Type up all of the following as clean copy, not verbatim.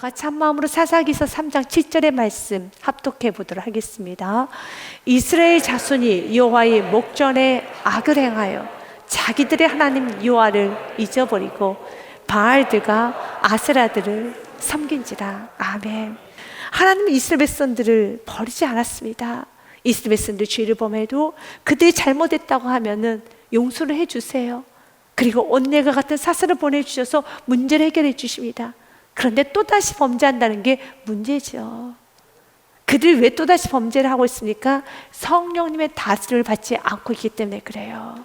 같이 한 마음으로 사사기서 3장 7절의 말씀 합독해 보도록 하겠습니다. 이스라엘 자손이 여호와의 목전에 악을 행하여 자기들의 하나님 여호와를 잊어버리고 바알들과 아세라들을 섬긴지라. 아멘. 하나님은 이스라엘 백성들을 버리지 않았습니다. 이스라엘 백성들 죄를 범해도 그들이 잘못했다고 하면은 용서를 해주세요. 그리고 온내가 같은 사슬을 보내주셔서 문제를 해결해 주십니다. 그런데 또다시 범죄한다는 게 문제죠. 그들이 왜 또다시 범죄를 하고 있습니까? 성령님의 다스림을 받지 않고 있기 때문에 그래요.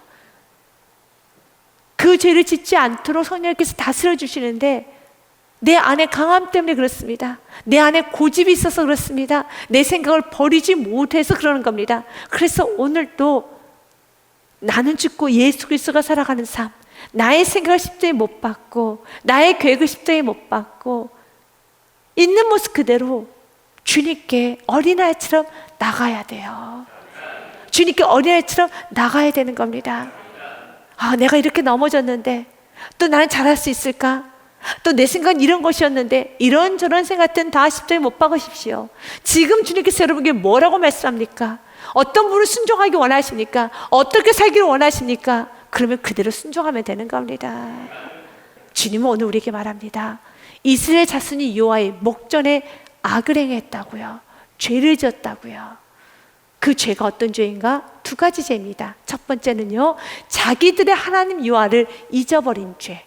그 죄를 짓지 않도록 성령님께서 다스려 주시는데 내 안에 강함 때문에 그렇습니다. 내 안에 고집이 있어서 그렇습니다. 내 생각을 버리지 못해서 그러는 겁니다. 그래서 오늘도 나는 죽고 예수 그리스도가 살아가는 삶, 나의 생각을 십자가에 못 박고 나의 계획을 십자가에 못 박고 있는 모습 그대로 주님께 어린아이처럼 나가야 돼요. 주님께 어린아이처럼 나가야 되는 겁니다. 아, 내가 이렇게 넘어졌는데 또 나는 잘할 수 있을까? 또 내 생각은 이런 것이었는데 이런저런 생각들은 다 십자가에 못 박으십시오. 지금 주님께서 여러분에게 뭐라고 말씀합니까? 어떤 분을 순종하기 원하십니까? 어떻게 살기를 원하십니까? 그러면 그대로 순종하면 되는 겁니다. 주님은 오늘 우리에게 말합니다. 이스라엘 자손이 여호와의 목전에 악을 행했다고요. 죄를 지었다고요. 그 죄가 어떤 죄인가? 두 가지 죄입니다. 첫 번째는요, 자기들의 하나님 여호와를 잊어버린 죄.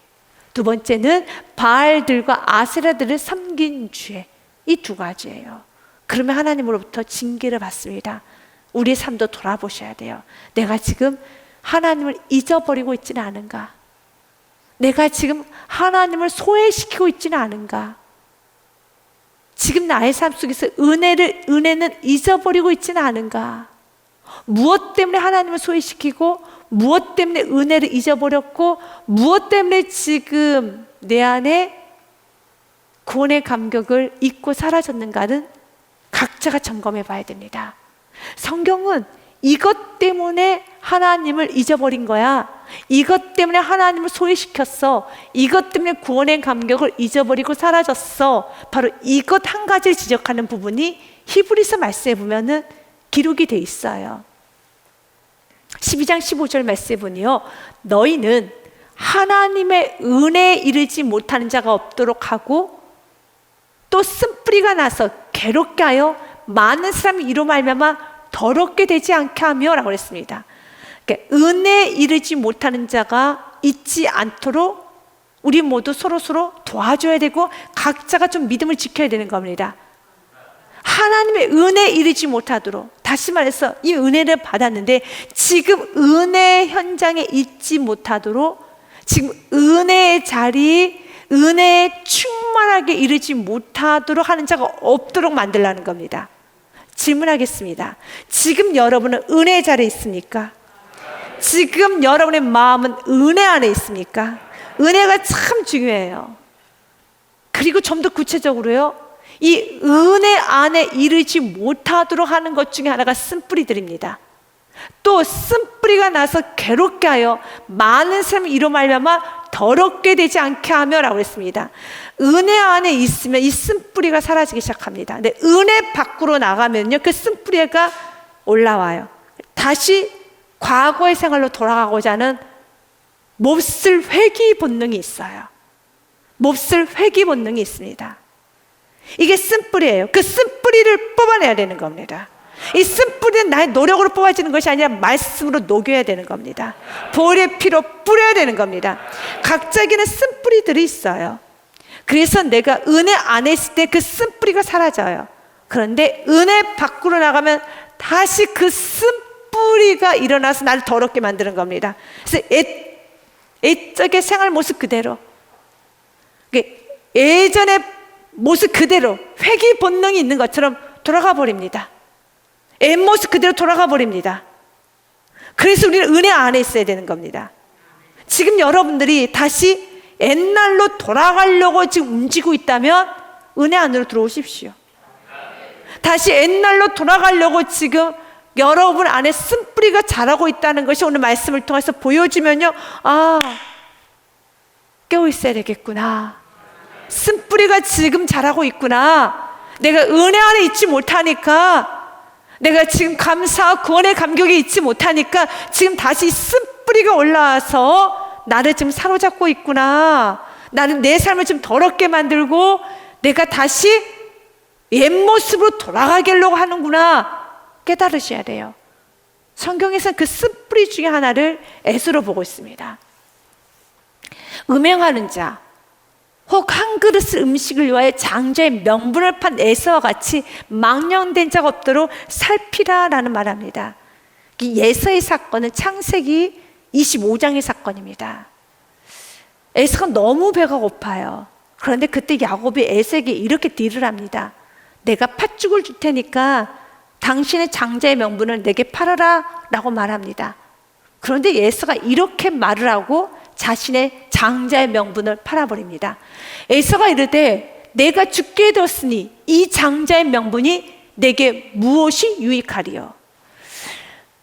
두 번째는 바알들과 아세라들을 섬긴 죄. 이 두 가지예요. 그러면 하나님으로부터 징계를 받습니다. 우리의 삶도 돌아보셔야 돼요. 내가 지금 하나님을 잊어버리고 있지는 않은가? 내가 지금 하나님을 소외시키고 있지는 않은가? 지금 나의 삶 속에서 은혜는 잊어버리고 있지는 않은가? 무엇 때문에 하나님을 소외시키고 무엇 때문에 은혜를 잊어버렸고 무엇 때문에 지금 내 안에 구원의 감격을 잊고 사라졌는가는 각자가 점검해 봐야 됩니다. 성경은 이것 때문에 하나님을 잊어버린 거야. 이것 때문에 하나님을 소외시켰어. 이것 때문에 구원의 감격을 잊어버리고 사라졌어. 바로 이것 한 가지를 지적하는 부분이 히브리서 말씀에 보면은 기록이 돼 있어요. 12장 15절 말씀에 보니요, 너희는 하나님의 은혜에 이르지 못하는 자가 없도록 하고 또 쓴뿌리가 나서 괴롭게 하여 많은 사람이 이로 말미암아 더럽게 되지 않게 하며 라고 했습니다. 그러니까 은혜에 이르지 못하는 자가 있지 않도록 우리 모두 서로 도와줘야 되고 각자가 좀 믿음을 지켜야 되는 겁니다. 하나님의 은혜에 이르지 못하도록, 다시 말해서 이 은혜를 받았는데 지금 은혜 현장에 있지 못하도록, 지금 은혜의 자리, 은혜에 충만하게 이르지 못하도록 하는 자가 없도록 만들라는 겁니다. 질문하겠습니다. 지금 여러분은 은혜의 자리에 있습니까? 지금 여러분의 마음은 은혜 안에 있습니까? 은혜가 참 중요해요. 그리고 좀 더 구체적으로요, 이 은혜 안에 이르지 못하도록 하는 것 중에 하나가 쓴뿌리들입니다. 또 쓴뿌리가 나서 괴롭게 하여 많은 사람이 이로 말미암아 더럽게 되지 않게 하며 라고 했습니다. 은혜 안에 있으면 이 쓴뿌리가 사라지기 시작합니다. 근데 은혜 밖으로 나가면요, 그 쓴뿌리가 올라와요. 다시 과거의 생활로 돌아가고자 하는 몹쓸 회귀 본능이 있어요. 몹쓸 회귀 본능이 있습니다. 이게 쓴뿌리예요. 그 쓴뿌리를 뽑아내야 되는 겁니다. 이 쓴뿌리는 나의 노력으로 뽑아지는 것이 아니라 말씀으로 녹여야 되는 겁니다. 보혈의 피로 뿌려야 되는 겁니다. 각자에게는 쓴뿌리들이 있어요. 그래서 내가 은혜 안에 있을 때 그 쓴뿌리가 사라져요. 그런데 은혜 밖으로 나가면 다시 그 쓴뿌리가 일어나서 나를 더럽게 만드는 겁니다. 그래서 옛적의 생활 모습 그대로, 예전의 모습 그대로 회귀 본능이 있는 것처럼 돌아가 버립니다. 옛 모습 그대로 돌아가 버립니다. 그래서 우리는 은혜 안에 있어야 되는 겁니다. 지금 여러분들이 다시 옛날로 돌아가려고 지금 움직이고 있다면 은혜 안으로 들어오십시오. 다시 옛날로 돌아가려고 지금 여러분 안에 쓴뿌리가 자라고 있다는 것이 오늘 말씀을 통해서 보여주면요, 아, 깨어 있어야 되겠구나. 쓴뿌리가 지금 자라고 있구나. 내가 은혜 안에 있지 못하니까, 내가 지금 감사와 구원의 감격에 있지 못하니까 지금 다시 쓴뿌리가 올라와서 나를 지금 사로잡고 있구나. 나는 내 삶을 좀 더럽게 만들고 내가 다시 옛 모습으로 돌아가게 하려고 하는구나 깨달으셔야 돼요. 성경에서는 그 쓴뿌리 중에 하나를 에서로 보고 있습니다. 음행하는 자, 혹 한 그릇 음식을 위하여 장자의 명분을 판 에서와 같이 망령된 자가 없도록 살피라라는 말합니다. 이 에서의 사건은 창세기 25장의 사건입니다. 에서가 너무 배가 고파요. 그런데 그때 야곱이 에서에게 이렇게 딜을 합니다. 내가 팥죽을 줄 테니까 당신의 장자의 명분을 내게 팔아라 라고 말합니다. 그런데 에서가 이렇게 말을 하고 자신의 장자의 명분을 팔아버립니다. 에서가 이르되 내가 죽게 되었으니 이 장자의 명분이 내게 무엇이 유익하리요?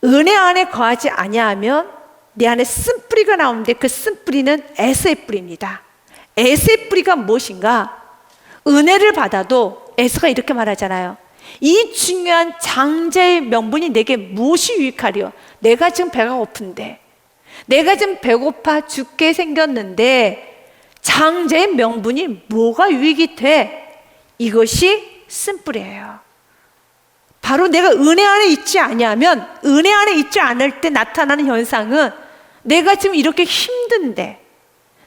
은혜 안에 거하지 아니하면 내 안에 쓴뿌리가 나오는데 그 쓴뿌리는 에서의 뿌리입니다. 에서의 뿌리가 무엇인가? 은혜를 받아도 에서가 이렇게 말하잖아요. 이 중요한 장자의 명분이 내게 무엇이 유익하리요? 내가 지금 배가 고픈데, 내가 지금 배고파 죽게 생겼는데 장자의 명분이 뭐가 유익이 돼? 이것이 쓴뿌리예요. 바로 내가 은혜 안에 있지 아니하면, 은혜 안에 있지 않을 때 나타나는 현상은 내가 지금 이렇게 힘든데,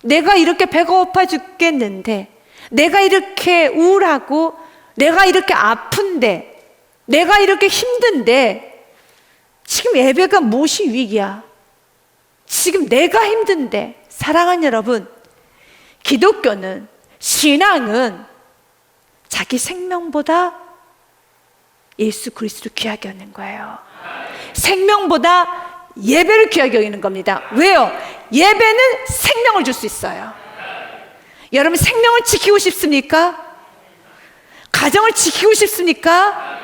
내가 이렇게 배가 고파 죽겠는데, 내가 이렇게 우울하고 내가 이렇게 아픈데, 내가 이렇게 힘든데 지금 예배가 무엇이 유익이야? 지금 내가 힘든데. 사랑하는 여러분, 기독교는, 신앙은 자기 생명보다 예수 그리스도를 귀하게 여기는 거예요. 생명보다 예배를 귀하게 여기는 겁니다. 왜요? 예배는 생명을 줄 수 있어요. 여러분, 생명을 지키고 싶습니까? 가정을 지키고 싶습니까?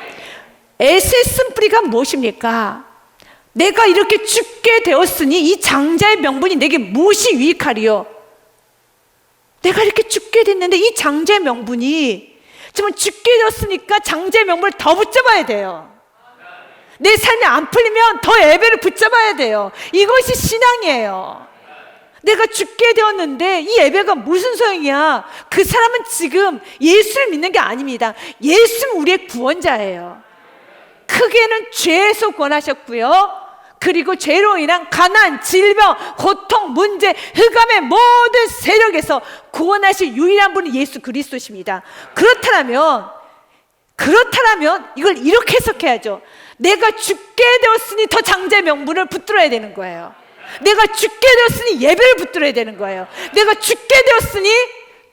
에서의 쓴뿌리가 무엇입니까? 내가 이렇게 죽게 되었으니 이 장자의 명분이 내게 무엇이 유익하리요? 내가 이렇게 죽게 됐는데 이 장자의 명분이, 정말 죽게 되었으니까 장자의 명분을 더 붙잡아야 돼요. 내 삶이 안 풀리면 더 예배를 붙잡아야 돼요. 이것이 신앙이에요. 내가 죽게 되었는데 이 예배가 무슨 소용이야? 그 사람은 지금 예수를 믿는 게 아닙니다. 예수는 우리의 구원자예요. 크게는 죄에서 구원하셨고요, 그리고 죄로 인한 가난, 질병, 고통, 문제, 흑암의 모든 세력에서 구원하실 유일한 분이 예수 그리스도십니다. 그렇다면 이걸 이렇게 해석해야죠. 내가 죽게 되었으니 더 장자의 명분을 붙들어야 되는 거예요. 내가 죽게 되었으니 예배를 붙들어야 되는 거예요. 내가 죽게 되었으니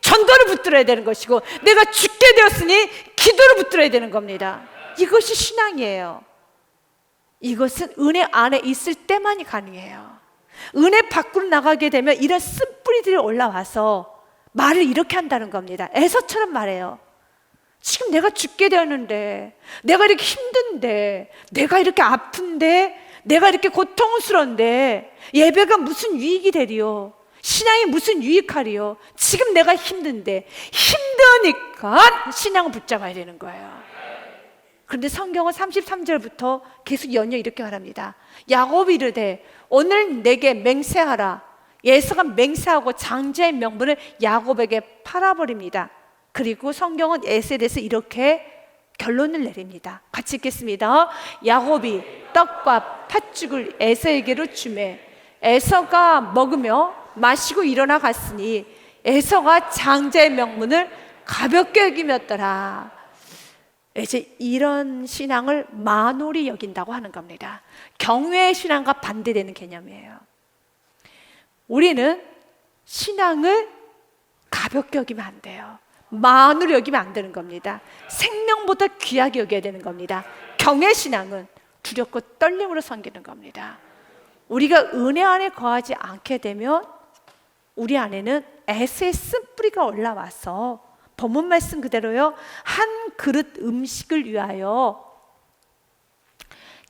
전도를 붙들어야 되는 것이고, 내가 죽게 되었으니 기도를 붙들어야 되는 겁니다. 이것이 신앙이에요. 이것은 은혜 안에 있을 때만이 가능해요. 은혜 밖으로 나가게 되면 이런 쓴뿌리들이 올라와서 말을 이렇게 한다는 겁니다. 에서처럼 말해요. 지금 내가 죽게 되었는데, 내가 이렇게 힘든데, 내가 이렇게 아픈데, 내가 이렇게 고통스러운데 예배가 무슨 유익이 되리요? 신앙이 무슨 유익하리요? 지금 내가 힘든데, 힘드니까 신앙을 붙잡아야 되는 거예요. 그런데 성경은 33절부터 계속 연이어 이렇게 말합니다. 야곱이 이르되 오늘 내게 맹세하라. 에서가 맹세하고 장자의 명분을 야곱에게 팔아버립니다. 그리고 성경은 에서에 대해서 이렇게 결론을 내립니다. 같이 읽겠습니다. 야곱이 떡과 팥죽을 에서에게로 주매 에서가 먹으며 마시고 일어나 갔으니 에서가 장자의 명분을 가볍게 여기었더라. 이제 이런 신앙을 만홀히 여긴다고 하는 겁니다. 경외의 신앙과 반대되는 개념이에요. 우리는 신앙을 가볍게 여기면 안 돼요. 만홀히 여기면 안 되는 겁니다. 생명보다 귀하게 여겨야 되는 겁니다. 경외 신앙은 두렵고 떨림으로 섬기는 겁니다. 우리가 은혜 안에 거하지 않게 되면 우리 안에는 에서의 쓴뿌리가 올라와서, 본문 말씀 그대로요, 한 그릇 음식을 위하여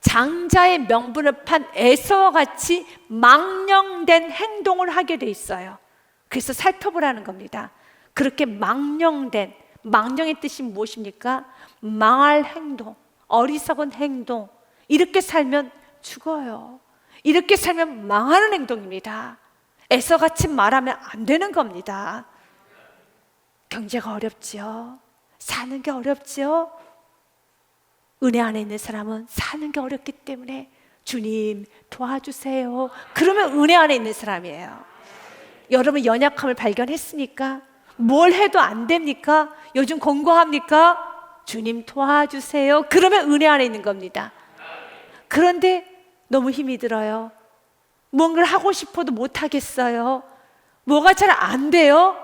장자의 명분을 판 에서와 같이 망령된 행동을 하게 돼 있어요. 그래서 살펴보라는 겁니다. 그렇게 망령의 뜻이 무엇입니까? 망할 행동, 어리석은 행동. 이렇게 살면 죽어요. 이렇게 살면 망하는 행동입니다. 에서같이 말하면 안 되는 겁니다. 경제가 어렵지요. 사는 게 어렵지요. 은혜 안에 있는 사람은 사는 게 어렵기 때문에 주님 도와주세요. 그러면 은혜 안에 있는 사람이에요. 여러분 연약함을 발견했습니까? 뭘 해도 안 됩니까? 요즘 공고합니까? 주님 도와주세요. 그러면 은혜 안에 있는 겁니다. 그런데 너무 힘이 들어요. 뭔가를 하고 싶어도 못 하겠어요. 뭐가 잘 안 돼요.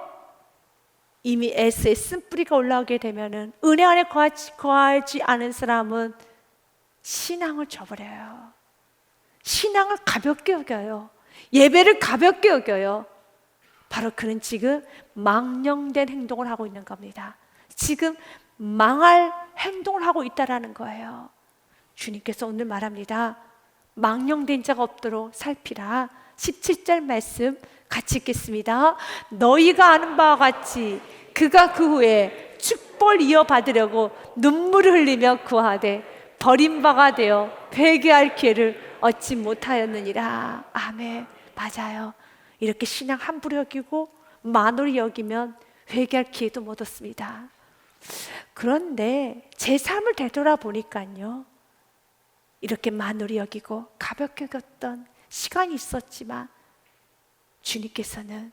이미 에서의 쓴뿌리가 올라오게 되면은 은혜 안에 거하지 않은 사람은 신앙을 저버려요. 신앙을 가볍게 여겨요. 예배를 가볍게 여겨요. 바로 그는 지금 망령된 행동을 하고 있는 겁니다. 지금 망할 행동을 하고 있다라는 거예요. 주님께서 오늘 말합니다. 망령된 자가 없도록 살피라. 17절 말씀 같이 읽겠습니다. 너희가 아는 바와 같이 그가 그 후에 축복을 이어받으려고 눈물을 흘리며 구하되 버림바가 되어 회개할 기회를 얻지 못하였느니라. 아멘. 맞아요. 이렇게 신앙 함부로 여기고 만홀히 여기면 회개할 기회도 못 얻습니다. 그런데 제 삶을 되돌아보니까요, 이렇게 만홀히 여기고 가볍게 여겼던 시간이 있었지만 주님께서는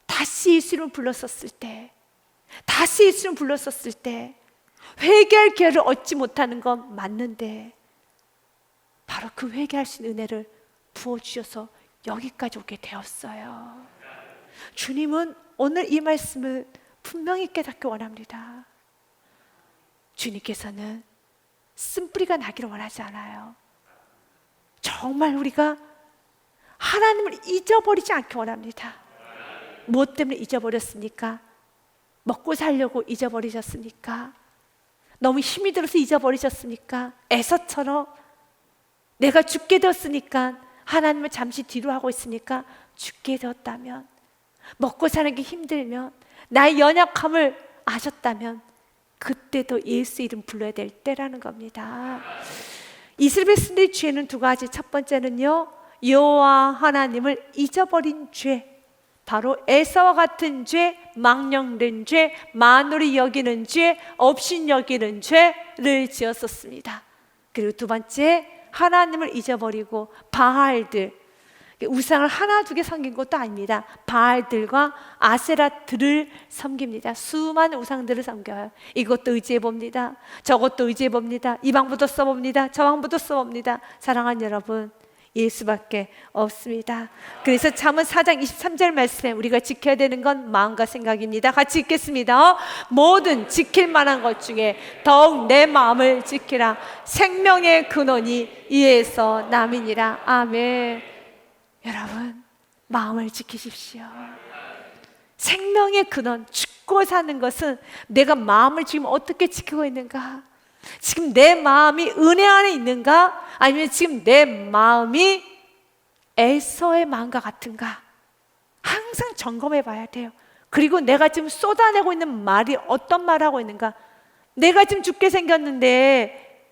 다시 예수님을 불렀었을 때, 회개할 기회를 얻지 못하는 건 맞는데 바로 그 회개할 수 있는 은혜를 부어주셔서 여기까지 오게 되었어요. 주님은 오늘 이 말씀을 분명히 깨닫기 원합니다. 주님께서는 쓴뿌리가 나기를 원하지 않아요. 정말 우리가 하나님을 잊어버리지 않기 원합니다. 무엇 때문에 잊어버렸습니까? 먹고 살려고 잊어버리셨습니까? 너무 힘이 들어서 잊어버리셨습니까? 에서처럼 내가 죽게 되었으니까 하나님을 잠시 뒤로 하고 있으니까 죽게 되었다면, 먹고 사는 게 힘들면, 나의 연약함을 아셨다면 그때도 예수 이름 불러야 될 때라는 겁니다. 이스라엘 백성들의 죄는 두 가지. 첫 번째는요, 여호와 하나님을 잊어버린 죄, 바로 에서와 같은 죄, 망령된 죄, 만홀히 여기는 죄, 업신 여기는 죄를 지었었습니다. 그리고 두 번째, 하나님을 잊어버리고 바알들, 우상을 하나 두 개 섬긴 것도 아닙니다. 바알들과 아세라들을 섬깁니다. 수많은 우상들을 섬겨요. 이것도 의지해봅니다. 저것도 의지해봅니다. 이 방법도 써봅니다. 저 방법도 써봅니다. 사랑하는 여러분, 예수밖에 없습니다. 그래서 잠언 4장 23절 말씀에 우리가 지켜야 되는 건 마음과 생각입니다. 같이 읽겠습니다. 모든 지킬 만한 것 중에 더욱 내 마음을 지키라. 생명의 근원이 이에서 남이니라. 아멘. 여러분, 마음을 지키십시오. 생명의 근원, 죽고 사는 것은 내가 마음을 지금 어떻게 지키고 있는가? 지금 내 마음이 은혜 안에 있는가? 아니면 지금 내 마음이 에서의 마음과 같은가? 항상 점검해 봐야 돼요. 그리고 내가 지금 쏟아내고 있는 말이 어떤 말을 하고 있는가? 내가 지금 죽게 생겼는데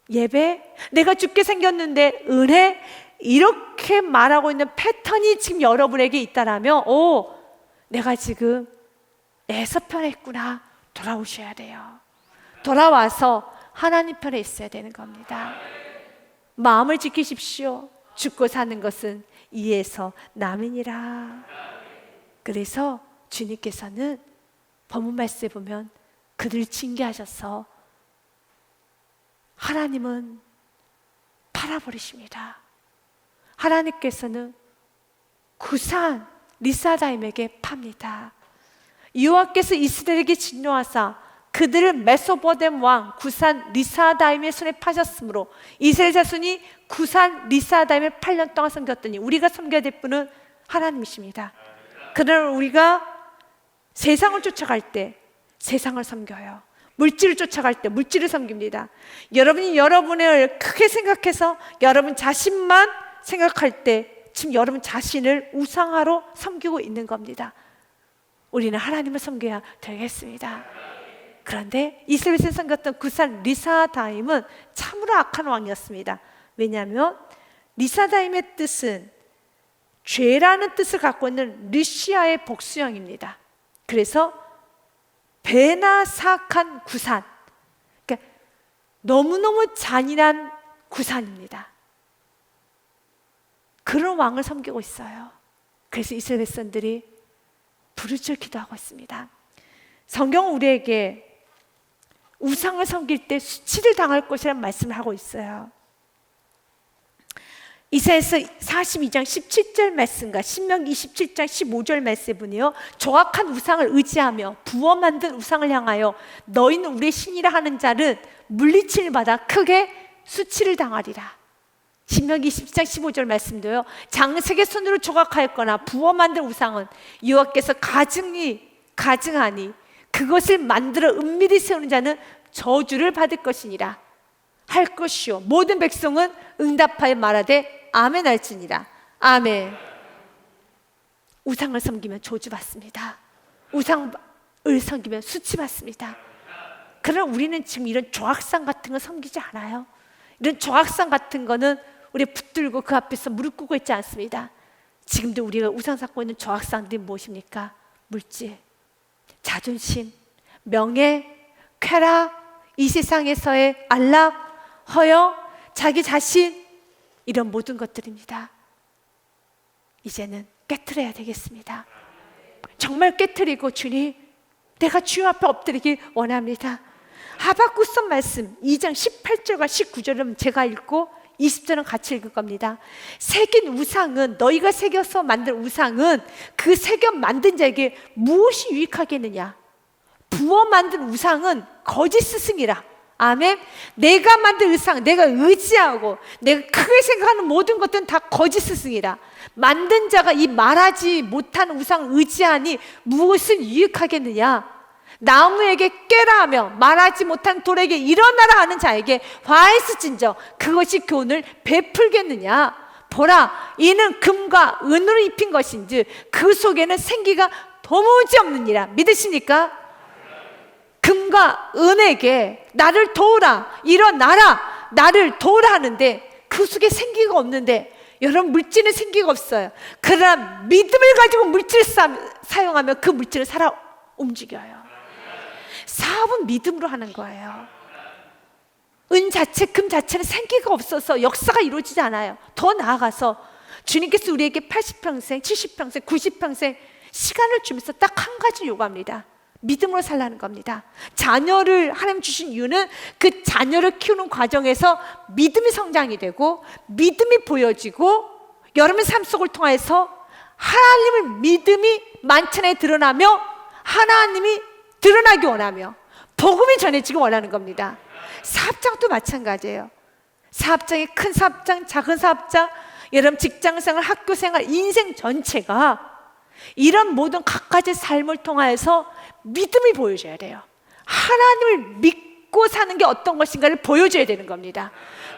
예배? 내가 죽게 생겼는데 은혜? 이렇게 말하고 있는 패턴이 지금 여러분에게 있다라면, 내가 지금 에서 편에 있구나. 돌아오셔야 돼요. 돌아와서 하나님 편에 있어야 되는 겁니다. 마음을 지키십시오. 죽고 사는 것은 이에서 남이니라. 그래서 주님께서는 본문 말씀에 보면 그들을 징계하셔서 하나님은 팔아버리십니다. 하나님께서는 구산 리사다임에게 팝니다. 여호와께서 이스라엘에게 진노하사 그들을 메소보뎀 왕 구산 리사다임의 손에 파셨으므로 이스라엘 자손이 구산 리사다임을 8년 동안 섬겼더니 우리가 섬겨야 될 분은 하나님이십니다. 그러나 우리가 세상을 쫓아갈 때 세상을 섬겨요. 물질을 쫓아갈 때 물질을 섬깁니다. 여러분이 여러분을 크게 생각해서 여러분 자신만 생각할 때 지금 여러분 자신을 우상화로 섬기고 있는 겁니다. 우리는 하나님을 섬겨야 되겠습니다. 그런데 이스라엘에서 섬겼던 구산 리사다임은 참으로 악한 왕이었습니다. 왜냐하면 리사다임의 뜻은 죄라는 뜻을 갖고 있는 리시아의 복수형입니다. 그래서 배나 사악한 구산, 그러니까 너무너무 잔인한 구산입니다. 그런 왕을 섬기고 있어요. 그래서 이스라엘 백성들이 부르짖어 기도하고 있습니다. 성경은 우리에게 우상을 섬길 때 수치를 당할 것이라는 말씀을 하고 있어요. 이사야서 42장 17절 말씀과 신명기 27장 15절 말씀에 보니요, 조악한 우상을 의지하며 부어 만든 우상을 향하여 너희는 우리의 신이라 하는 자는 물리침을 받아 크게 수치를 당하리라. 신명기 20장 15절 말씀도요, 장색의 손으로 조각하였거나 부어 만든 우상은 여호와께서 가증하니 그것을 만들어 은밀히 세우는 자는 저주를 받을 것이니라 할 것이요 모든 백성은 응답하여 말하되 아멘 할지니라. 아멘. 우상을 섬기면 저주받습니다. 우상을 섬기면 수치받습니다. 그러나 우리는 지금 이런 조악상 같은 거 섬기지 않아요. 이런 조악상 같은 거는 우리 붙들고 그 앞에서 무릎 꿇고 있지 않습니다. 지금도 우리가 우상 삼고 있는 조악상들이 무엇입니까? 물질, 자존심, 명예, 쾌락, 이 세상에서의 안락, 허영, 자기 자신, 이런 모든 것들입니다. 이제는 깨트려야 되겠습니다. 정말 깨트리고 주님, 내가 주여 앞에 엎드리기 원합니다. 하박국서 말씀 2장 18절과 19절은 제가 읽고 20절은 같이 읽을 겁니다. 새긴 우상은, 너희가 새겨서 만든 우상은 그 새겨 만든 자에게 무엇이 유익하겠느냐? 부어 만든 우상은 거짓 스승이라. 아멘. 내가 만든 우상, 내가 의지하고 내가 크게 생각하는 모든 것들은 다 거짓 스승이라. 만든 자가 이 말하지 못하는 우상을 의지하니 무엇을 유익하겠느냐? 나무에게 깨라 하며 말하지 못한 돌에게 일어나라 하는 자에게 화했을진저 그것이 교훈을 베풀겠느냐? 보라, 이는 금과 은으로 입힌 것인지 그 속에는 생기가 도무지 없느니라. 믿으십니까? 금과 은에게 나를 도우라, 일어나라, 나를 도우라 하는데 그 속에 생기가 없는데, 여러분, 물질은 생기가 없어요. 그러나 믿음을 가지고 물질을 사용하면 그 물질은 살아 움직여요. 사업은 믿음으로 하는 거예요. 은 자체, 금 자체는 생기가 없어서 역사가 이루어지지 않아요. 더 나아가서 주님께서 우리에게 80평생, 70평생, 90평생 시간을 주면서 딱 한 가지 요구합니다. 믿음으로 살라는 겁니다. 자녀를 하나님 주신 이유는 그 자녀를 키우는 과정에서 믿음이 성장이 되고 믿음이 보여지고 여러분의 삶 속을 통해서 하나님을 믿음이 만천에 드러나며 하나님이 드러나기 원하며 복음이 전해지기 원하는 겁니다. 사업장도 마찬가지예요. 사업장이 큰 사업장, 작은 사업장, 여러분 직장생활, 학교생활, 인생 전체가 이런 모든 각가지 삶을 통하여서 믿음이 보여줘야 돼요. 하나님을 믿고 사는 게 어떤 것인가를 보여줘야 되는 겁니다.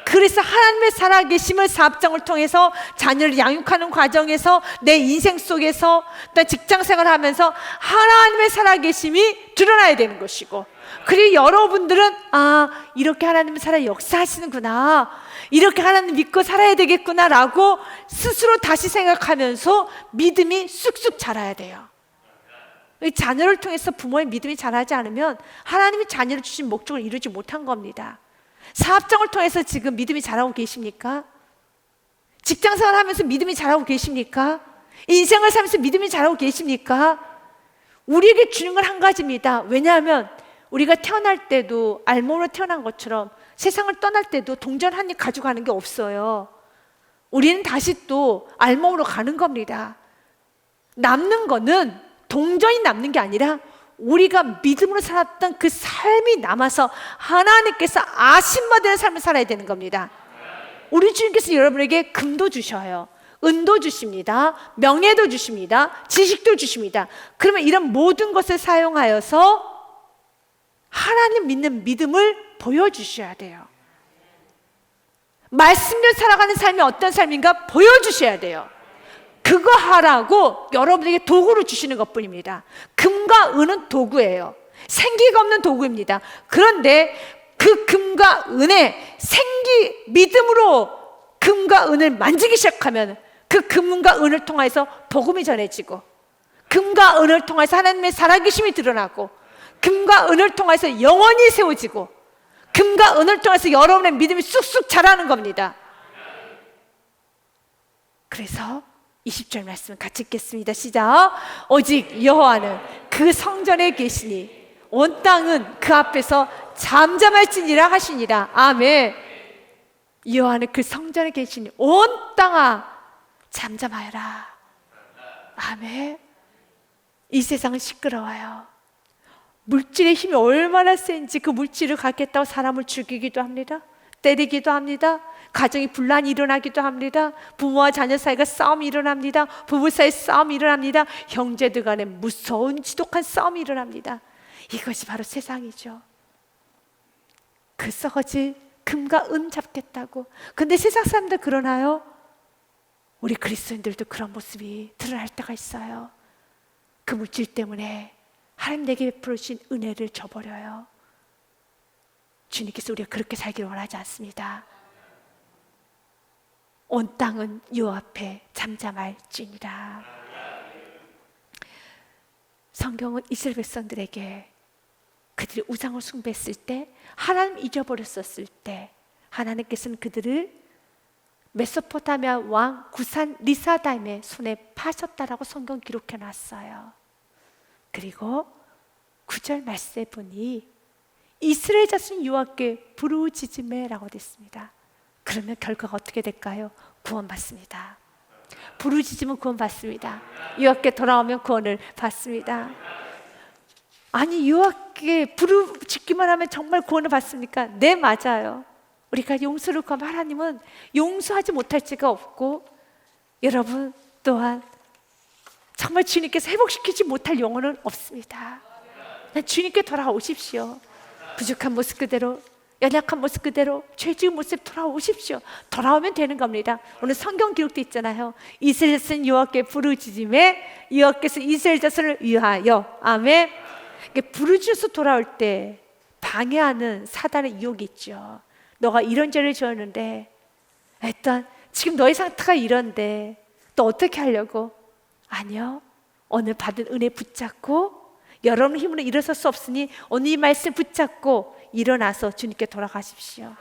그래서 하나님의 살아계심을 사업장을 통해서 자녀를 양육하는 과정에서 내 인생 속에서 또 직장생활을 하면서 하나님의 살아계심이 드러나야 되는 것이고, 그리고 여러분들은 이렇게 하나님은 살아 역사하시는구나, 이렇게 하나님 믿고 살아야 되겠구나 라고 스스로 다시 생각하면서 믿음이 쑥쑥 자라야 돼요. 자녀를 통해서 부모의 믿음이 자라지 않으면 하나님이 자녀를 주신 목적을 이루지 못한 겁니다. 사업장을 통해서 지금 믿음이 자라고 계십니까? 직장생활 하면서 믿음이 자라고 계십니까? 인생을 살면서 믿음이 자라고 계십니까? 우리에게 주는 건 한 가지입니다. 왜냐하면 우리가 태어날 때도 알몸으로 태어난 것처럼 세상을 떠날 때도 동전 한 입 가지고 가는 게 없어요. 우리는 다시 또 알몸으로 가는 겁니다. 남는 거는 동전이 남는 게 아니라 우리가 믿음으로 살았던 그 삶이 남아서 하나님께서 아신받는 삶을 살아야 되는 겁니다. 우리 주님께서 여러분에게 금도 주셔요, 은도 주십니다, 명예도 주십니다, 지식도 주십니다. 그러면 이런 모든 것을 사용하여서 하나님 믿는 믿음을 보여주셔야 돼요. 말씀대로 살아가는 삶이 어떤 삶인가 보여주셔야 돼요. 그거 하라고 여러분에게 도구를 주시는 것뿐입니다. 금과 은은 도구예요. 생기가 없는 도구입니다. 그런데 그 금과 은에 믿음으로 금과 은을 만지기 시작하면 그 금과 은을 통해서 복음이 전해지고, 금과 은을 통해서 하나님의 살아계심이 드러나고, 금과 은을 통해서 영원히 세워지고, 금과 은을 통해서 여러분의 믿음이 쑥쑥 자라는 겁니다. 그래서 20절 말씀 같이 읽겠습니다. 시작. 오직 여호와는 그 성전에 계시니 온 땅은 그 앞에서 잠잠할지니라 하시니라. 아멘. 여호와는 그 성전에 계시니 온 땅아 잠잠하여라. 아멘. 이 세상은 시끄러워요. 물질의 힘이 얼마나 센지 그 물질을 갖겠다고 사람을 죽이기도 합니다. 때리기도 합니다. 가정이 분란이 일어나기도 합니다. 부모와 자녀 사이가 싸움이 일어납니다. 부부 사이 싸움이 일어납니다. 형제들 간에 무서운 지독한 싸움이 일어납니다. 이것이 바로 세상이죠. 그 썩어질 금과 은 잡겠다고. 근데 세상 사람들 그러나요? 우리 그리스도인들도 그런 모습이 드러날 때가 있어요. 그 물질 때문에 하나님 내게 베풀어 주신 은혜를 저버려요. 주님께서 우리가 그렇게 살기를 원하지 않습니다. 온 땅은 여호와 앞에 잠잠할지니라. 성경은 이스라엘 백성들에게 그들이 우상을 숭배했을 때, 하나님 잊어버렸었을 때 하나님께서는 그들을 메소포타미아 왕 구산 리사다임의 손에 파셨다라고 성경 기록해 놨어요. 그리고 9절 말씀에 보니 이스라엘 자손 여호와께 부르짖으매라고 됐습니다. 그러면 결과가 어떻게 될까요? 구원받습니다. 부르짖으면 구원받습니다. 여호와께 돌아오면 구원을 받습니다. 아니, 여호와께 부르짖기만 하면 정말 구원을 받습니까? 네, 맞아요. 우리가 용서를 구하면 하나님은 용서하지 못할 자가 없고, 여러분 또한 정말 주님께서 회복시키지 못할 영혼은 없습니다. 주님께 돌아오십시오. 부족한 모습 그대로, 연약한 모습 그대로, 죄지은 모습 돌아오십시오. 돌아오면 되는 겁니다. 오늘 성경 기록도 있잖아요. 이스라엘 자손 여호와께 부르짖음에 여호와께서 이스라엘 자손을 위하여. 아멘. 부르짖어서 돌아올 때 방해하는 사단의 유혹이 있죠. 너가 이런 죄를 지었는데, 일단 지금 너의 상태가 이런데 또 어떻게 하려고? 아니요, 오늘 받은 은혜 붙잡고, 여러분 힘으로 일어설 수 없으니 오늘 이 말씀 붙잡고 일어나서 주님께 돌아가십시오.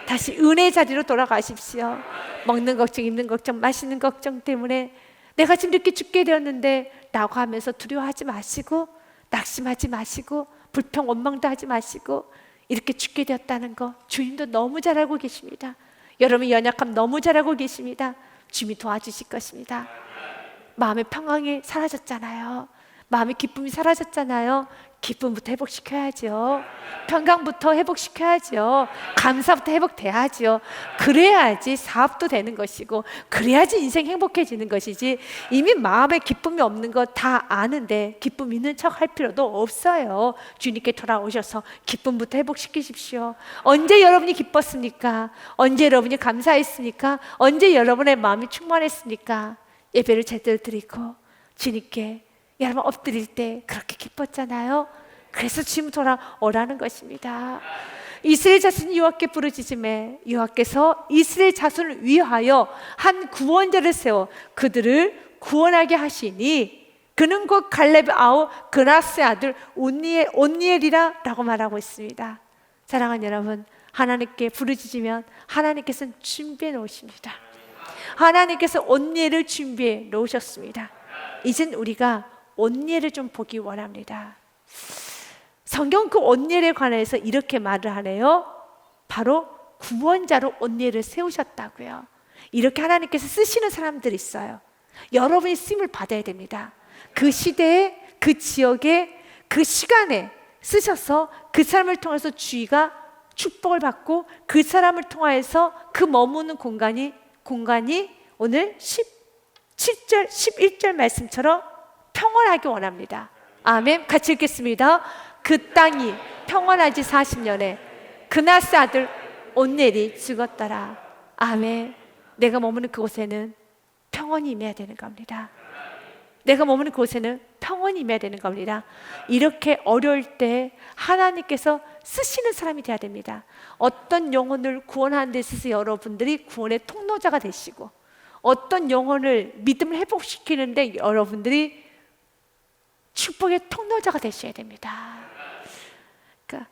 다시 은혜의 자리로 돌아가십시오. 먹는 걱정, 입는 걱정, 마시는 걱정 때문에 내가 지금 이렇게 죽게 되었는데 라고 하면서 두려워하지 마시고, 낙심하지 마시고, 불평 원망도 하지 마시고, 이렇게 죽게 되었다는 거 주님도 너무 잘 알고 계십니다. 여러분의 연약함 너무 잘 알고 계십니다. 주님이 도와주실 것입니다. 마음의 평강이 사라졌잖아요. 마음의 기쁨이 사라졌잖아요. 기쁨부터 회복시켜야죠. 평강부터 회복시켜야죠. 감사부터 회복돼야죠. 그래야지 사업도 되는 것이고, 그래야지 인생 행복해지는 것이지, 이미 마음에 기쁨이 없는 거 다 아는데 기쁨 있는 척 할 필요도 없어요. 주님께 돌아오셔서 기쁨부터 회복시키십시오. 언제 여러분이 기뻤습니까? 언제 여러분이 감사했습니까? 언제 여러분의 마음이 충만했습니까? 예배를 제대로 드리고 주님께 여러분 엎드릴 때 그렇게 기뻤잖아요. 그래서 지금 돌아오라는 것입니다. 이스라엘 자손 여호와께 부르짖음에 여호와께서 이스라엘 자손을 위하여 한 구원자를 세워 그들을 구원하게 하시니 그는 곧 갈렙의 아우 그나스의 아들 온니엘이라 라고 말하고 있습니다. 사랑하는 여러분, 하나님께 부르짖으면 하나님께서는 준비해 놓으십니다. 하나님께서 온니엘을 준비해 놓으셨습니다. 이젠 우리가 온니엘을 좀 보기 원합니다. 성경 그 온니엘에 관해서 이렇게 말을 하네요. 바로 구원자로 온니엘을 세우셨다고요. 이렇게 하나님께서 쓰시는 사람들이 있어요. 여러분이 쓰임을 받아야 됩니다. 그 시대에, 그 지역에, 그 시간에 쓰셔서 그 사람을 통해서 주의가 축복을 받고, 그 사람을 통해서 그 머무는 공간이 오늘 17절, 11절 말씀처럼 평온하기 원합니다. 아멘. 같이 읽겠습니다. 그 땅이 평온하지 40년에 그나스 아들 온니엘이 죽었더라. 아멘. 내가 머무는 그곳에는 평온이 임해야 되는 겁니다. 내가 머무는 곳에는 평온이 임해야 되는 겁니다. 이렇게 어려울 때 하나님께서 쓰시는 사람이 돼야 됩니다. 어떤 영혼을 구원하는 데 있어서 여러분들이 구원의 통로자가 되시고, 어떤 영혼을 믿음을 회복시키는데 여러분들이 축복의 통로자가 되셔야 됩니다. 그러니까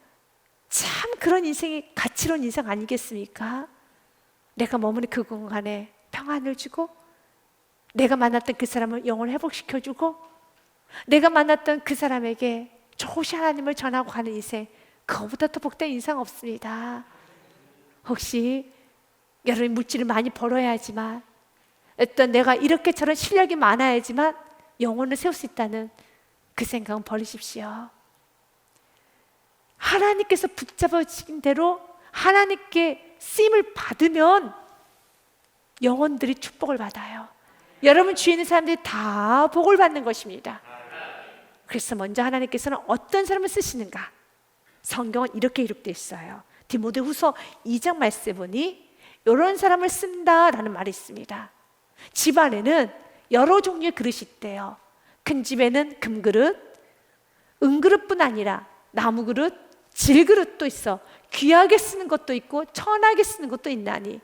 참 그런 인생이 가치로운 인생 아니겠습니까? 내가 머무는 그 공간에 평안을 주고, 내가 만났던 그 사람을 영혼을 회복시켜주고, 내가 만났던 그 사람에게 좋으신 하나님을 전하고 가는 인생, 그거보다 더 복된 인생 없습니다. 혹시 여러분이 물질을 많이 벌어야지만, 어떤 내가 이렇게 저런 실력이 많아야지만 영혼을 세울 수 있다는 그 생각은 버리십시오. 하나님께서 붙잡아주신 대로 하나님께 쓰임을 받으면 영혼들이 축복을 받아요. 여러분 주위에 있는 사람들이 다 복을 받는 것입니다. 그래서 먼저 하나님께서는 어떤 사람을 쓰시는가? 성경은 이렇게 기록되어 있어요. 디모데후서 2장 말씀에 보니 이런 사람을 쓴다라는 말이 있습니다. 집안에는 여러 종류의 그릇이 있대요. 큰 집에는 금그릇, 은그릇뿐 아니라 나무그릇, 질그릇도 있어. 귀하게 쓰는 것도 있고 천하게 쓰는 것도 있나니.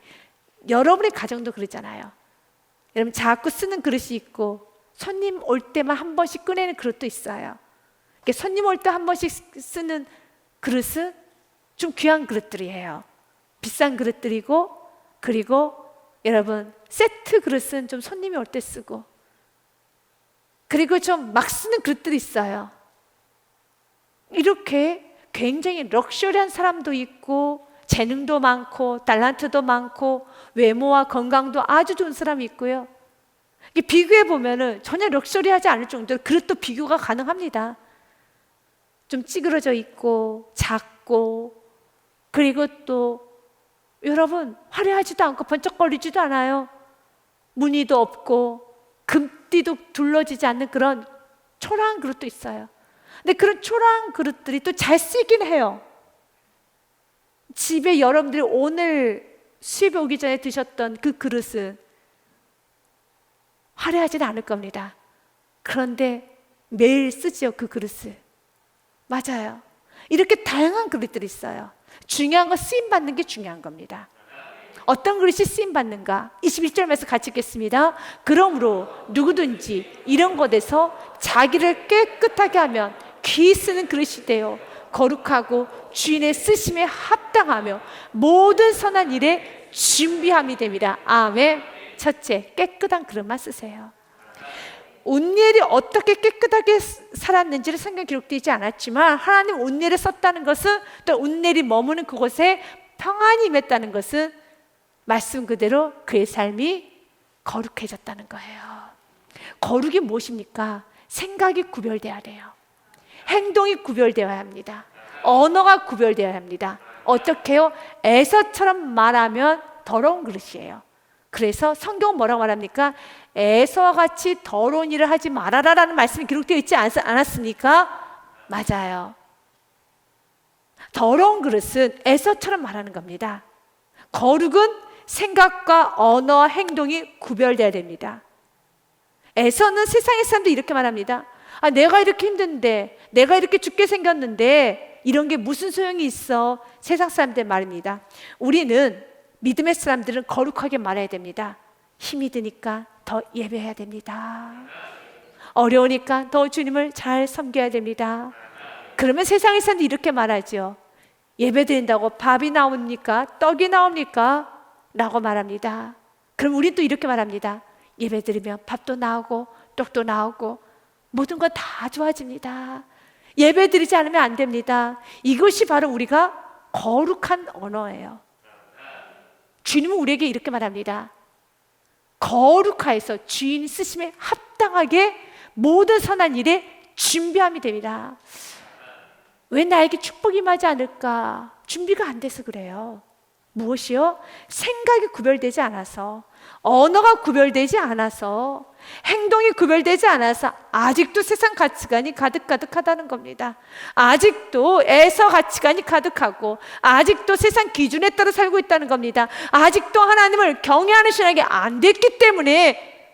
여러분의 가정도 그러잖아요. 여러분 자꾸 쓰는 그릇이 있고 손님 올 때만 한 번씩 꺼내는 그릇도 있어요. 손님 올 때 한 번씩 쓰는 그릇은 좀 귀한 그릇들이에요. 비싼 그릇들이고, 그리고 여러분 세트 그릇은 좀 손님이 올 때 쓰고, 그리고 좀 막 쓰는 그릇들이 있어요. 이렇게 굉장히 럭셔리한 사람도 있고, 재능도 많고, 달란트도 많고, 외모와 건강도 아주 좋은 사람이 있고요. 비교해 보면은 전혀 럭셔리하지 않을 정도로 그릇도 비교가 가능합니다. 좀 찌그러져 있고 작고, 그리고 또 여러분 화려하지도 않고 번쩍거리지도 않아요. 무늬도 없고 금띠도 둘러지지 않는 그런 초라한 그릇도 있어요. 근데 그런 초라한 그릇들이 또 잘 쓰이긴 해요. 집에 여러분들이 오늘 수입이 오기 전에 드셨던 그 그릇은 화려하지는 않을 겁니다. 그런데 매일 쓰지요, 그 그릇을. 맞아요. 이렇게 다양한 그릇들이 있어요. 중요한 건 쓰임받는 게 중요한 겁니다. 어떤 그릇이 쓰임받는가? 21절 말씀 같이 읽겠습니다. 그러므로 누구든지 이런 것에서 자기를 깨끗하게 하면 귀 쓰는 그릇이 되어 거룩하고 주인의 쓰심에 합당하며 모든 선한 일에 준비함이 됩니다. 아멘. 첫째, 깨끗한 그릇만 쓰세요. 온니엘이 어떻게 깨끗하게 살았는지를 성경 기록되지 않았지만, 하나님 온니엘을 썼다는 것은, 또 온니엘이 머무는 그곳에 평안이 임했다는 것은 말씀 그대로 그의 삶이 거룩해졌다는 거예요. 거룩이 무엇입니까? 생각이 구별되어야 돼요. 행동이 구별되어야 합니다. 언어가 구별되어야 합니다. 어떻게 해요? 에서처럼 말하면 더러운 그릇이에요. 그래서 성경은 뭐라고 말합니까? 에서와 같이 더러운 일을 하지 말아라라는 말씀이 기록되어 있지 않았습니까? 맞아요. 더러운 그릇은 에서처럼 말하는 겁니다. 거룩은 생각과 언어와 행동이 구별되어야 됩니다. 에서는 세상의 사람들이 이렇게 말합니다. 내가 이렇게 힘든데, 내가 이렇게 죽게 생겼는데 이런 게 무슨 소용이 있어? 세상 사람들 말입니다. 우리는 믿음의 사람들은 거룩하게 말해야 됩니다. 힘이 드니까 더 예배해야 됩니다. 어려우니까 더 주님을 잘 섬겨야 됩니다. 그러면 세상의 사람들이 이렇게 말하죠. 예배 드린다고 밥이 나옵니까? 떡이 나옵니까? 라고 말합니다. 그럼 우린 또 이렇게 말합니다. 예배 드리면 밥도 나오고 떡도 나오고 모든 건 다 좋아집니다. 예배 드리지 않으면 안 됩니다. 이것이 바로 우리가 거룩한 언어예요. 주님은 우리에게 이렇게 말합니다. 거룩하여서 주인 쓰심에 합당하게 모든 선한 일에 준비함이 됩니다. 왜 나에게 축복이 임하지 않을까? 준비가 안 돼서 그래요. 무엇이요? 생각이 구별되지 않아서, 언어가 구별되지 않아서, 행동이 구별되지 않아서 아직도 세상 가치관이 가득가득하다는 겁니다. 아직도 에서 가치관이 가득하고, 아직도 세상 기준에 따라 살고 있다는 겁니다. 아직도 하나님을 경외하는 신앙이 안 됐기 때문에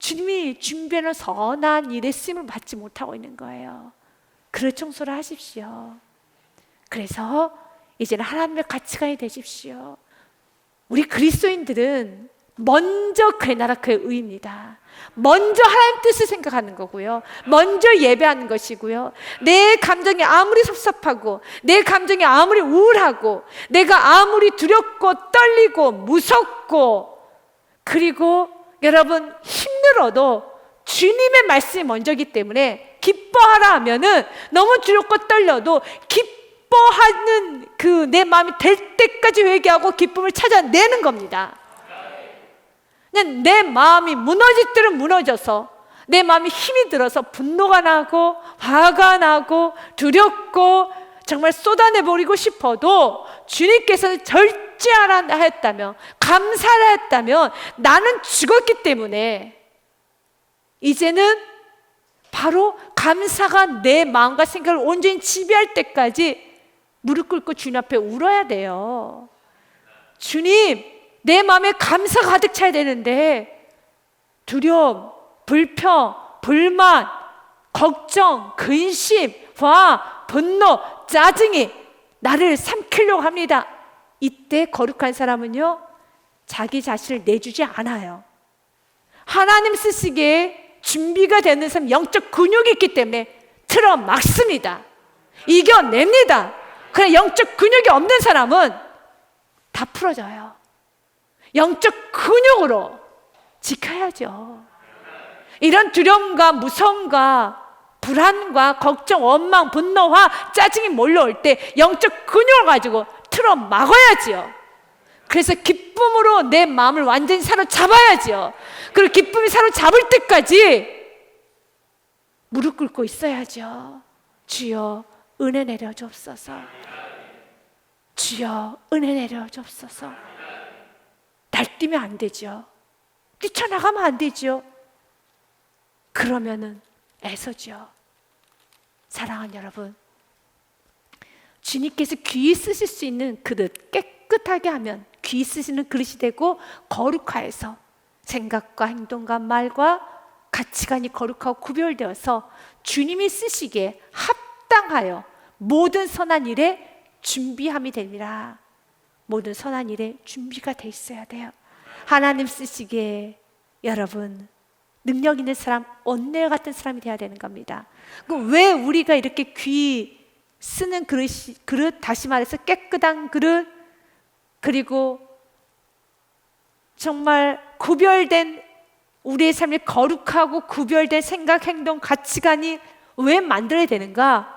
주님이 준비하는 선한 일에 쓰임을 받지 못하고 있는 거예요. 그릇 청소를 하십시오. 그래서 이제는 하나님의 가치관이 되십시오. 우리 그리스도인들은 먼저 그의 나라 그의 의입니다. 먼저 하나님 뜻을 생각하는 거고요, 먼저 예배하는 것이고요, 내 감정이 아무리 섭섭하고 내 감정이 아무리 우울하고 내가 아무리 두렵고 떨리고 무섭고 그리고 여러분 힘들어도 주님의 말씀이 먼저기 때문에 기뻐하라 하면은 너무 두렵고 떨려도 기뻐하는 그 내 마음이 될 때까지 회개하고 기쁨을 찾아내는 겁니다. 그냥 내 마음이 무너질 때는 무너져서 내 마음이 힘이 들어서 분노가 나고 화가 나고 두렵고 정말 쏟아내버리고 싶어도 주님께서는 절제하라 했다면, 감사를 했다면 나는 죽었기 때문에 이제는 바로 감사가 내 마음과 생각을 온전히 지배할 때까지 무릎 꿇고 주님 앞에 울어야 돼요. 주님, 내 마음에 감사가 가득 차야 되는데 두려움, 불평, 불만, 걱정, 근심, 화, 분노, 짜증이 나를 삼키려고 합니다. 이때 거룩한 사람은요, 자기 자신을 내주지 않아요. 하나님 쓰시기에 준비가 되는 사람, 영적 근육이 있기 때문에 틀어 막습니다. 이겨냅니다. 그러나 영적 근육이 없는 사람은 다 풀어져요. 영적 근육으로 지켜야죠. 이런 두려움과 무서움과 불안과 걱정, 원망, 분노와 짜증이 몰려올 때 영적 근육을 가지고 틀어 막아야지요. 그래서 기쁨으로 내 마음을 완전히 사로잡아야지요. 그리고 기쁨이 사로잡을 때까지 무릎 꿇고 있어야죠. 주여 은혜 내려 주옵소서. 주여 은혜 내려 주옵소서. 날뛰면 안 되죠. 뛰쳐나가면 안 되죠. 그러면은 애서죠. 사랑하는 여러분, 주님께서 귀히 쓰실 수 있는 그릇 깨끗하게 하면 귀히 쓰시는 그릇이 되고, 거룩하여서 생각과 행동과 말과 가치관이 거룩하고 구별되어서 주님이 쓰시기에 합당하여 모든 선한 일에 준비함이 됩니다. 모든 선한 일에 준비가 돼 있어야 돼요. 하나님 쓰시기에 여러분 능력 있는 사람, 온내와 같은 사람이 돼야 되는 겁니다. 왜 우리가 이렇게 귀 쓰는 그릇, 다시 말해서 깨끗한 그릇, 그리고 정말 구별된 우리의 삶이 거룩하고 구별된 생각, 행동, 가치관이 왜 만들어야 되는가?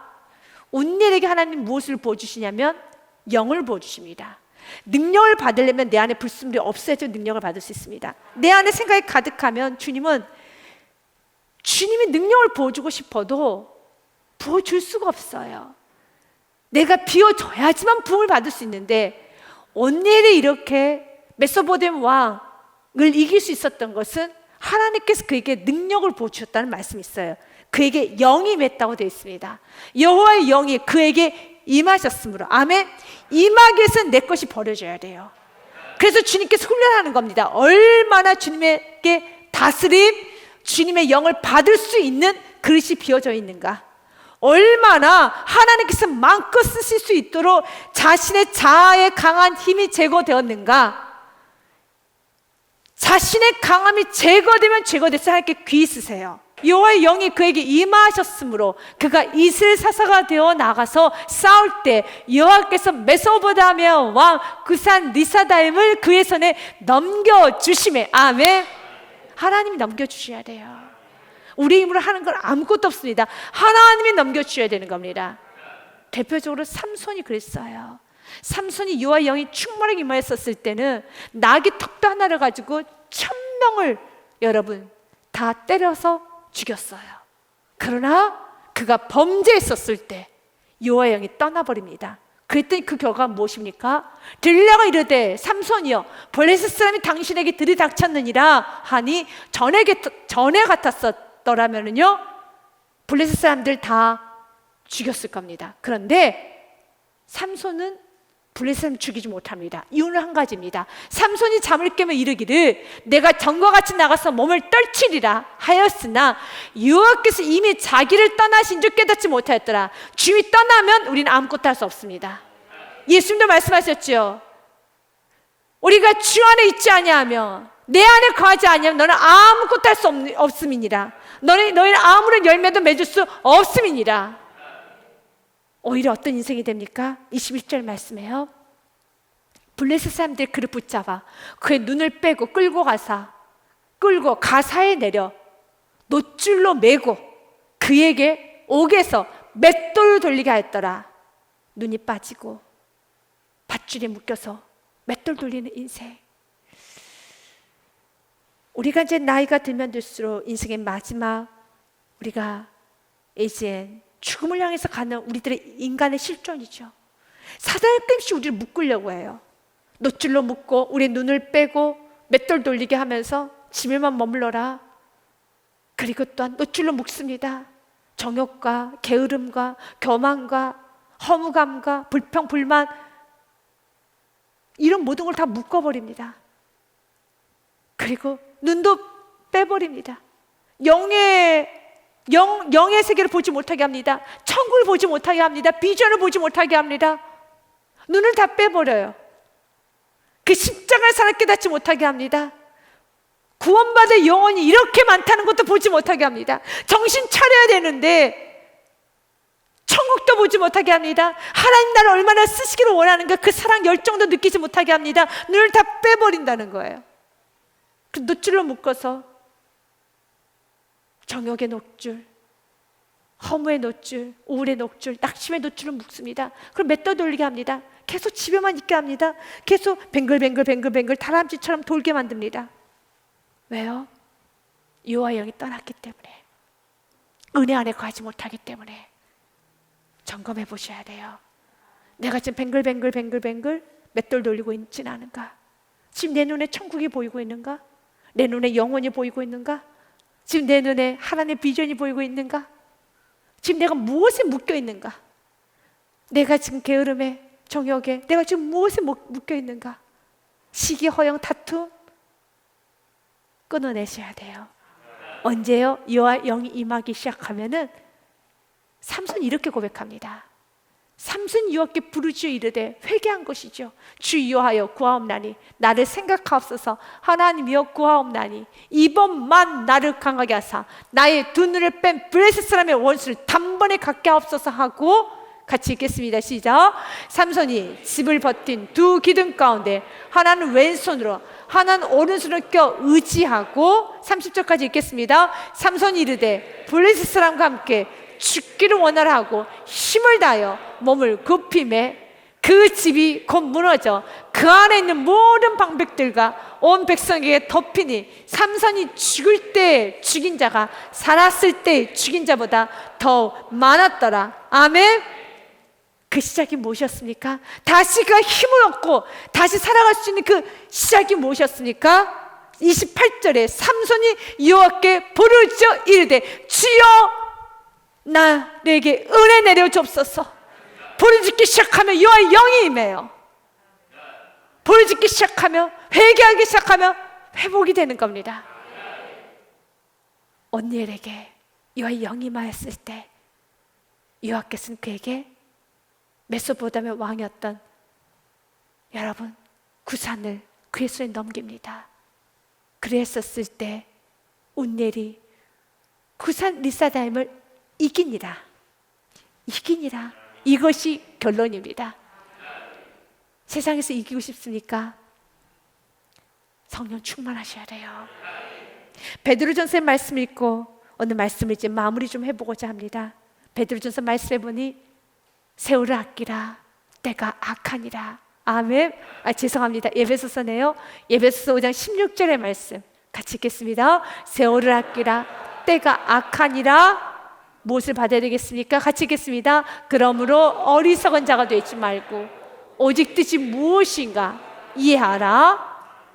온일에게 하나님 무엇을 보여주시냐면 영을 보여주십니다. 능력을 받으려면 내 안에 불순물이 없어야지 능력을 받을 수 있습니다. 내 안에 생각이 가득하면 주님이 능력을 보여주고 싶어도 보여줄 수가 없어요. 내가 비워줘야지만 부흥을 받을 수 있는데, 온일이 이렇게 메소보뎀 왕을 이길 수 있었던 것은 하나님께서 그에게 능력을 보여주셨다는 말씀이 있어요. 그에게 영이 임했다고 되어 있습니다. 여호와의 영이 그에게 임하셨으므로, 아멘. 임하기 위해서는 내 것이 버려져야 돼요. 그래서 주님께서 훈련하는 겁니다. 얼마나 주님에게 다스림, 주님의 영을 받을 수 있는 그릇이 비워져 있는가, 얼마나 하나님께서 마음껏 쓰실 수 있도록 자신의 자아의 강한 힘이 제거되었는가. 자신의 강함이 제거되면 제거돼서 하나님께 귀히 쓰세요. 여호와의 영이 그에게 임하셨으므로 그가 이스라엘 사사가 되어 나가서 싸울 때 여호와께서 메소보다미아 왕 구산 리사다임을 그의 손에 넘겨주시매. 아멘. 하나님이 넘겨주셔야 돼요. 우리 힘으로 하는 건 아무것도 없습니다. 하나님이 넘겨주셔야 되는 겁니다. 대표적으로 삼손이 그랬어요. 삼손이 여호와의 영이 충만하게 임하였었을 때는 나귀 턱도 하나를 가지고 1000명을 여러분 다 때려서 죽였어요. 그러나 그가 범죄했었을 때 여호와의 영이 떠나버립니다. 그랬더니 그 결과가 무엇입니까? 들려가 이르되 삼손이여 블레셋 사람이 당신에게 들이닥쳤느니라 하니 전에 같았었더라면은요 블레셋 사람들 다 죽였을 겁니다. 그런데 삼손은 블레셋은 죽이지 못합니다. 이유는 한 가지입니다. 삼손이 잠을 깨며 이르기를 내가 전과 같이 나가서 몸을 떨치리라 하였으나 여호와께서 이미 자기를 떠나신 줄 깨닫지 못하였더라. 주님이 떠나면 우리는 아무것도 할 수 없습니다. 예수님도 말씀하셨죠. 우리가 주 안에 있지 아니하며 내 안에 거하지 아니하면 너는 아무것도 할 수 없음이니라. 너희는 아무런 열매도 맺을 수 없음이니라. 오히려 어떤 인생이 됩니까? 21절 말씀해요. 블레셋 사람들이 그를 붙잡아 그의 눈을 빼고 끌고 가사에 내려 놋줄로 매고 그에게 옥에서 맷돌을 돌리게 하였더라. 눈이 빠지고 밧줄에 묶여서 맷돌 돌리는 인생. 우리가 이제 나이가 들면 들수록 인생의 마지막, 우리가 이제 죽음을 향해서 가는 우리들의 인간의 실존이죠. 사단은 끊임없이 우리를 묶으려고 해요. 놋줄로 묶고 우리의 눈을 빼고 맷돌 돌리게 하면서 집에만 머물러라. 그리고 또한 놋줄로 묶습니다. 정욕과 게으름과 교만과 허무감과 불평, 불만, 이런 모든 걸 다 묶어버립니다. 그리고 눈도 빼버립니다. 영의 세계를 보지 못하게 합니다. 천국을 보지 못하게 합니다. 비전을 보지 못하게 합니다. 눈을 다 빼버려요. 그 십자가의 사랑을 깨닫지 못하게 합니다. 구원받을 영혼이 이렇게 많다는 것도 보지 못하게 합니다. 정신 차려야 되는데 천국도 보지 못하게 합니다. 하나님 나를 얼마나 쓰시기를 원하는가, 그 사랑 열정도 느끼지 못하게 합니다. 눈을 다 빼버린다는 거예요. 그 놋줄로 묶어서 정욕의 놋줄, 허무의 놋줄, 우울의 놋줄, 낙심의 놋줄을 묶습니다. 그럼 맷돌 돌리게 합니다. 계속 집에만 있게 합니다. 계속 뱅글뱅글 다람쥐처럼 돌게 만듭니다. 왜요? 여호와의 영이 떠났기 때문에, 은혜 안에 거하지 못하기 때문에. 점검해 보셔야 돼요. 내가 지금 뱅글뱅글 맷돌 돌리고 있지는 않은가? 지금 내 눈에 천국이 보이고 있는가? 내 눈에 영혼이 보이고 있는가? 지금 내 눈에 하나님의 비전이 보이고 있는가? 지금 내가 무엇에 묶여 있는가? 내가 지금 게으름에, 정욕에, 내가 지금 무엇에 묶여 있는가? 시기, 허영, 다툼 끊어내셔야 돼요. 언제요? 여호와 영이 임하기 시작하면은 삼손이 이렇게 고백합니다. 삼손이 여호와께 부르짖어 이르되 회개한 것이죠. 주 여호와여 구하옵나니 나를 생각하옵소서. 하나님이여 구하옵나니 이번만 나를 강하게 하사 나의 두 눈을 뺀 블레셋 사람의 원수를 단번에 갖게 하옵소서 하고, 같이 읽겠습니다. 시작. 삼손이 집을 버틴 두 기둥 가운데 하나는 왼손으로 하나는 오른손을 껴 의지하고, 30절까지 읽겠습니다. 삼손이 이르되 블레셋 사람과 함께 죽기를 원하라 하고 힘을 다하여 몸을 굽히매 그 집이 곧 무너져 그 안에 있는 모든 방백들과 온 백성에게 덮이니 삼손이 죽을 때 죽인 자가 살았을 때 죽인 자보다 더 많았더라. 아멘. 그 시작이 무엇이었습니까? 다시 그 힘을 얻고 다시 살아갈 수 있는 그 시작이 무엇이었습니까? 28절에 삼손이 여호와께 부르짖어 이르되 주여 나에게 은혜 내려 주옵소서. 부르짖기 시작하면 여호와의 영이 임해요. 부르짖기 시작하며 회개하기 시작하며 회복이 되는 겁니다. 언니엘에게 여호와의 영이 임하였을 때 여호와께서는 그에게 메소포타미아 왕이었던 여러분 구산을 그의 손에 넘깁니다. 그랬었을 때 온니엘이 구산 리사다임을 이기니라. 이것이 결론입니다. 세상에서 이기고 싶습니까? 성령 충만하셔야 돼요. 베드로전서의 말씀 읽고 오늘 말씀을 이제 마무리 좀 해보고자 합니다. 베드로전서 말씀해 보니 세월을 아끼라 때가 악하니라. 아멘. 죄송합니다. 에베소서네요. 에베소서 5장 16절의 말씀 같이 읽겠습니다. 세월을 아끼라 때가 악하니라. 무엇을 받아야 되겠습니까? 같이 읽겠습니다. 그러므로 어리석은 자가 되지 말고 오직 뜻이 무엇인가 이해하라.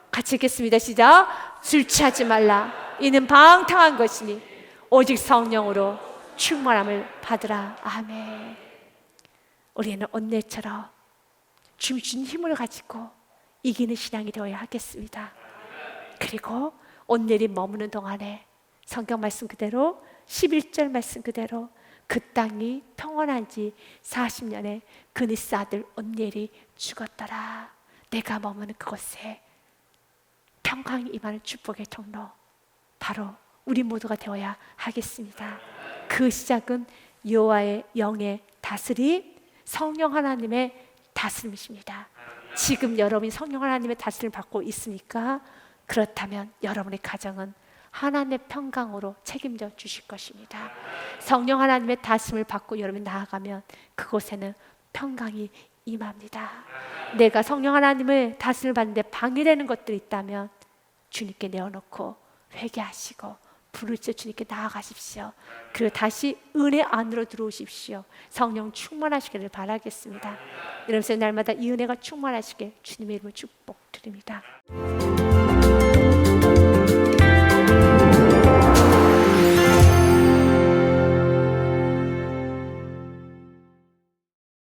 같이 읽겠습니다. 시작. 술 취하지 말라. 이는 방탕한 것이니 오직 성령으로 충만함을 받으라. 아멘. 우리는 언니처럼 주님 준 힘을 가지고 이기는 신앙이 되어야 하겠습니다. 그리고 온내리 머무는 동안에 성경 말씀 그대로 11절 말씀 그대로 그 땅이 평온한 지 40년에 그니스 아들 온니엘이 죽었더라. 내가 머무는 그곳에 평강이 임하는 축복의 통로, 바로 우리 모두가 되어야 하겠습니다. 그 시작은 여호와의 영의 다스림, 성령 하나님의 다스림이십니다. 지금 여러분이 성령 하나님의 다스림을 받고 있습니까? 그렇다면 여러분의 가정은 하나님의 평강으로 책임져 주실 것입니다. 성령 하나님의 다스림을 받고 여러분이 나아가면 그곳에는 평강이 임합니다. 내가 성령 하나님의 다스림을 받는데 방해되는 것들이 있다면 주님께 내어놓고 회개하시고 부르짖어 주님께 나아가십시오. 그리고 다시 은혜 안으로 들어오십시오. 성령 충만하시기를 바라겠습니다. 여러분 날마다 이 은혜가 충만하시게 주님의 이름으로 축복드립니다.